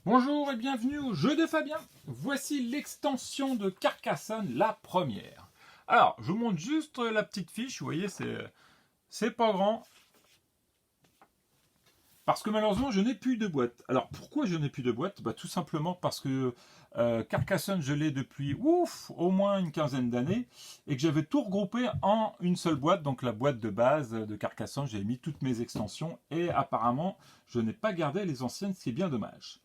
Bonjour et bienvenue au jeu de Fabien. Voici l'extension de Carcassonne, la première. Alors, je vous montre juste la petite fiche, vous voyez, c'est pas grand. Parce que malheureusement, je n'ai plus de boîte. Alors, pourquoi je n'ai plus de boîte? Tout simplement parce que Carcassonne, je l'ai depuis, au moins une quinzaine d'années, et que j'avais tout regroupé en une seule boîte, donc la boîte de base de Carcassonne, j'ai mis toutes mes extensions, et apparemment, je n'ai pas gardé les anciennes, ce qui est bien dommage.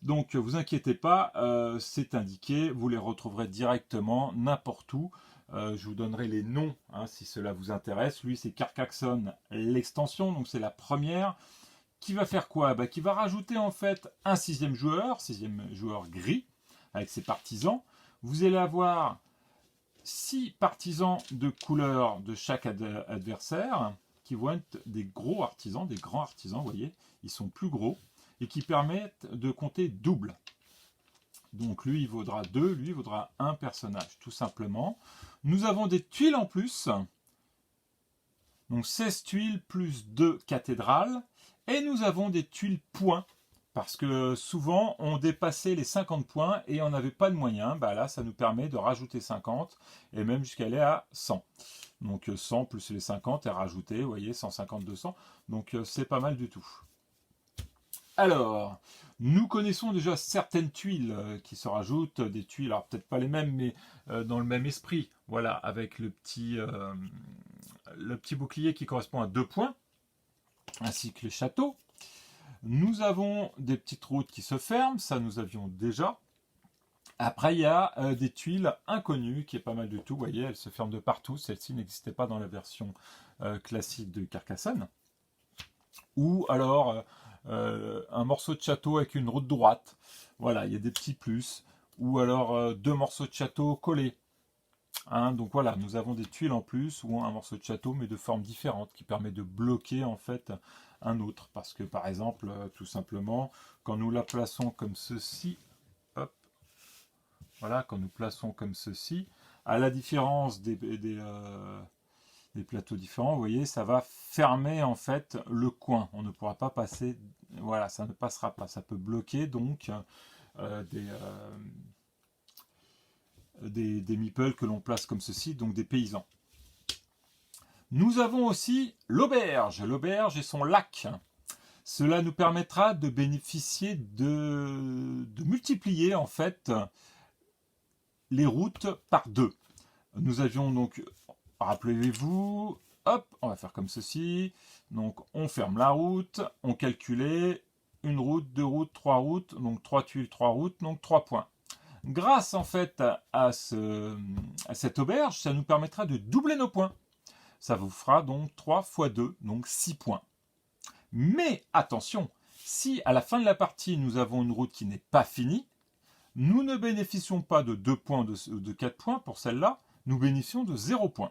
Donc vous inquiétez pas, c'est indiqué, vous les retrouverez directement n'importe où. Je vous donnerai les noms si cela vous intéresse. Lui c'est Carcassonne l'extension, donc c'est la première. Qui va faire quoi? Qui va rajouter en fait un sixième joueur gris, avec ses partisans. Vous allez avoir 6 partisans de couleur de chaque adversaire, qui vont être des gros artisans, des grands artisans, vous voyez, ils sont plus gros, et qui permettent de compter double. Donc lui, il vaudra 2, lui, il vaudra un personnage, tout simplement. Nous avons des tuiles en plus, donc 16 tuiles plus 2 cathédrales, et nous avons des tuiles points, parce que souvent on dépassait les 50 points et on n'avait pas de moyens. Là, ça nous permet de rajouter 50 et même jusqu'à aller à 100. Donc 100 plus les 50 est rajouté, vous voyez, 150, 200. Donc c'est pas mal du tout. Alors, nous connaissons déjà certaines tuiles qui se rajoutent, des tuiles, alors peut-être pas les mêmes, mais dans le même esprit. Voilà, avec le petit bouclier qui correspond à 2 points, ainsi que les châteaux. Nous avons des petites routes qui se ferment, ça nous avions déjà. Après, il y a des tuiles inconnues, qui est pas mal du tout. Vous voyez, elles se ferment de partout. Celle-ci n'existait pas dans la version classique de Carcassonne. Ou alors un morceau de château avec une route droite. Voilà, il y a des petits plus. Ou alors 2 morceaux de château collés. Donc voilà, nous avons des tuiles en plus ou un morceau de château mais de formes différentes qui permet de bloquer en fait un autre. Parce que par exemple, tout simplement, quand nous la plaçons comme ceci, hop, voilà, quand nous plaçons comme ceci, à la différence des plateaux différents, vous voyez, ça va fermer en fait le coin. On ne pourra pas passer, voilà, ça ne passera pas. Ça peut bloquer donc des meeples que l'on place comme ceci, donc des paysans. Nous avons aussi l'auberge et son lac. Cela nous permettra de bénéficier de multiplier en fait les routes par 2. Nous avions donc, rappelez-vous, hop, on va faire comme ceci. Donc on ferme la route, on calculait une route, 2 routes, 3 routes, donc 3 tuiles, 3 routes, donc 3 points. Grâce en fait à cette auberge, ça nous permettra de doubler nos points. Ça vous fera donc 3 fois 2, donc 6 points. Mais attention, si à la fin de la partie nous avons une route qui n'est pas finie, nous ne bénéficions pas de 2 points ou de 4 points pour celle-là, nous bénéficions de 0 points.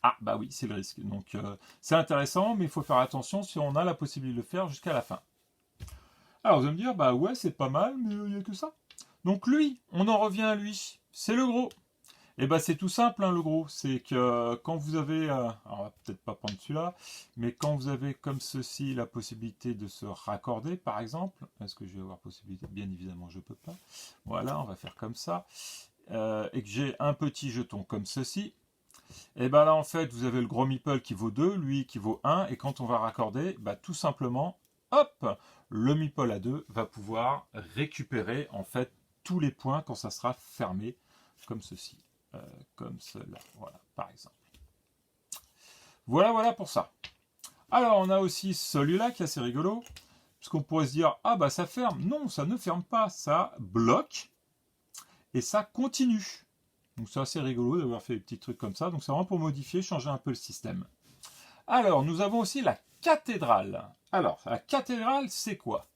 Ah bah oui, c'est le risque. Donc c'est intéressant, mais il faut faire attention si on a la possibilité de le faire jusqu'à la fin. Alors vous allez me dire, ouais, c'est pas mal, mais il n'y a que ça. Donc lui, on en revient à lui, c'est le gros. Et c'est tout simple, le gros. C'est que quand vous avez, alors on va peut-être pas prendre celui-là, mais quand vous avez comme ceci la possibilité de se raccorder, par exemple, est-ce que je vais avoir possibilité? Bien évidemment, je peux pas. Voilà, on va faire comme ça. Et que j'ai un petit jeton comme ceci. Et là, en fait, vous avez le gros meeple qui vaut 2, lui qui vaut 1, et quand on va raccorder, tout simplement, hop, le meeple à 2 va pouvoir récupérer en fait tous les points quand ça sera fermé, comme ceci. Comme cela, voilà, par exemple. Voilà pour ça. Alors, on a aussi celui-là qui est assez rigolo, puisqu'on pourrait se dire, ça ferme. Non, ça ne ferme pas, ça bloque, et ça continue. Donc c'est assez rigolo d'avoir fait des petits trucs comme ça. Donc c'est vraiment pour modifier, changer un peu le système. Alors, nous avons aussi la cathédrale. Alors, la cathédrale, c'est quoi?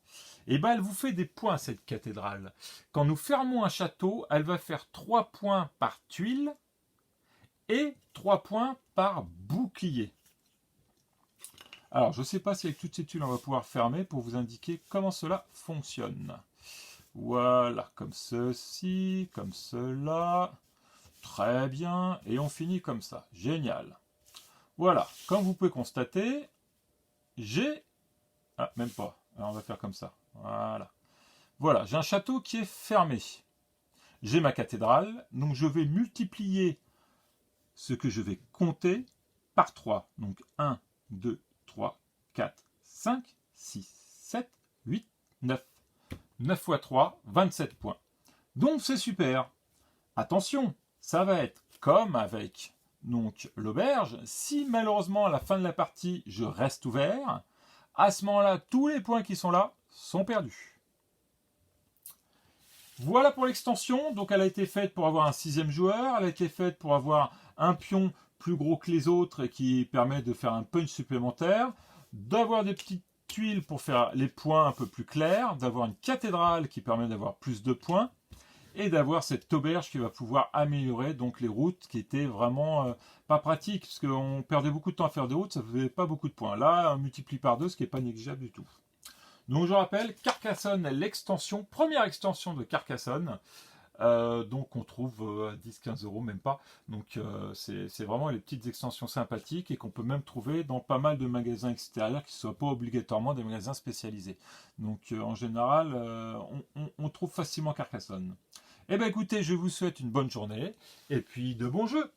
Elle vous fait des points, cette cathédrale. Quand nous fermons un château, elle va faire 3 points par tuile et 3 points par bouclier. Alors, je ne sais pas si avec toutes ces tuiles, on va pouvoir fermer pour vous indiquer comment cela fonctionne. Voilà, comme ceci, comme cela. Très bien, et on finit comme ça. Génial. Voilà, comme vous pouvez constater, j'ai... Ah, même pas. Alors on va faire comme ça. Voilà. Voilà, j'ai un château qui est fermé. J'ai ma cathédrale, donc je vais multiplier ce que je vais compter par 3. Donc 1, 2, 3, 4, 5, 6, 7, 8, 9. 9 fois 3, 27 points. Donc c'est super. Attention, ça va être comme avec donc l'auberge. Si malheureusement à la fin de la partie je reste ouvert, à ce moment-là, tous les points qui sont là sont perdus. Voilà pour l'extension. Donc elle a été faite pour avoir un 6e joueur. Elle a été faite pour avoir un pion plus gros que les autres et qui permet de faire un punch supplémentaire. D'avoir des petites tuiles pour faire les points un peu plus clairs. D'avoir une cathédrale qui permet d'avoir plus de points. Et d'avoir cette auberge qui va pouvoir améliorer donc les routes qui étaient vraiment pas pratiques. Parce qu'on perdait beaucoup de temps à faire des routes, ça ne faisait pas beaucoup de points. Là, on multiplie par 2, ce qui n'est pas négligeable du tout. Donc je rappelle, Carcassonne, l'extension, première extension de Carcassonne, donc on trouve à 10-15 euros, même pas. Donc c'est vraiment les petites extensions sympathiques et qu'on peut même trouver dans pas mal de magasins extérieurs qui ne soient pas obligatoirement des magasins spécialisés. Donc en général, on trouve facilement Carcassonne. Eh bien écoutez, je vous souhaite une bonne journée et puis de bons jeux.